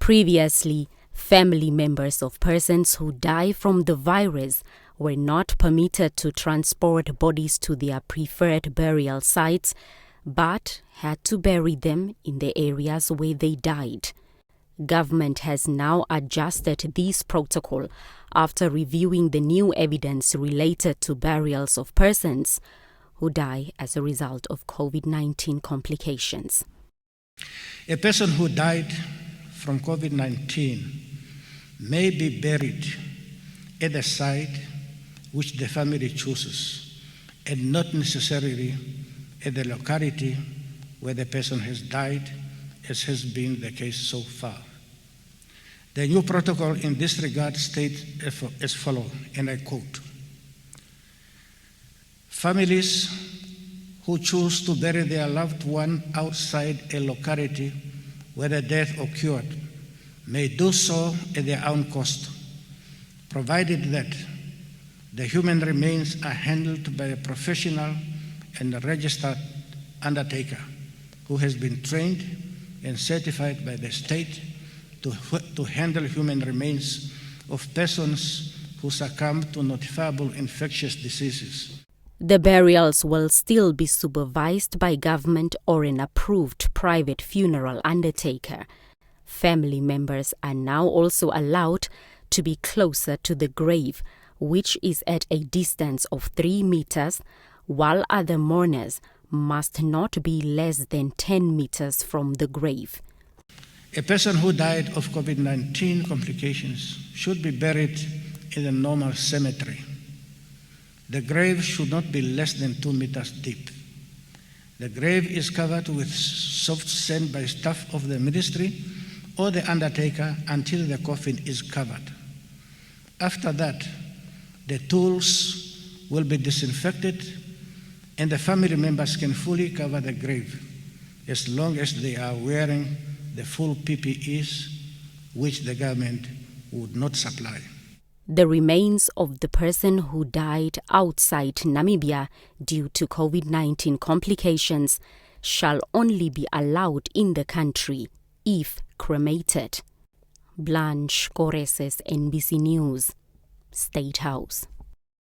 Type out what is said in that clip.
Previously, family members of persons who die from the virus were not permitted to transport bodies to their preferred burial sites, but had to bury them in the areas where they died. Government has now adjusted this protocol after reviewing the new evidence related to burials of persons who die as a result of COVID-19 complications. A person who died from COVID-19 may be buried at the site which the family chooses, and not necessarily at the locality where the person has died, as has been the case so far. The new protocol in this regard states as follows, and I quote: "Families who choose to bury their loved one outside a locality where the death occurred may do so at their own cost, provided that the human remains are handled by a professional and registered undertaker who has been trained and certified by the state to handle human remains of persons who succumb to notifiable infectious diseases." The burials will still be supervised by government or an approved private funeral undertaker. Family members are now also allowed to be closer to the grave, which is at a distance of 3 meters, while other mourners must not be less than 10 meters from the grave. A person who died of COVID-19 complications should be buried in a normal cemetery. The grave should not be less than 2 meters deep. The grave is covered with soft sand by staff of the ministry or the undertaker until the coffin is covered. After that, the tools will be disinfected and the family members can fully cover the grave as long as they are wearing the full PPEs, which the government would not supply. The remains of the person who died outside Namibia due to COVID-19 complications shall only be allowed in the country if cremated. Blanche Koreses, NBC News, State House.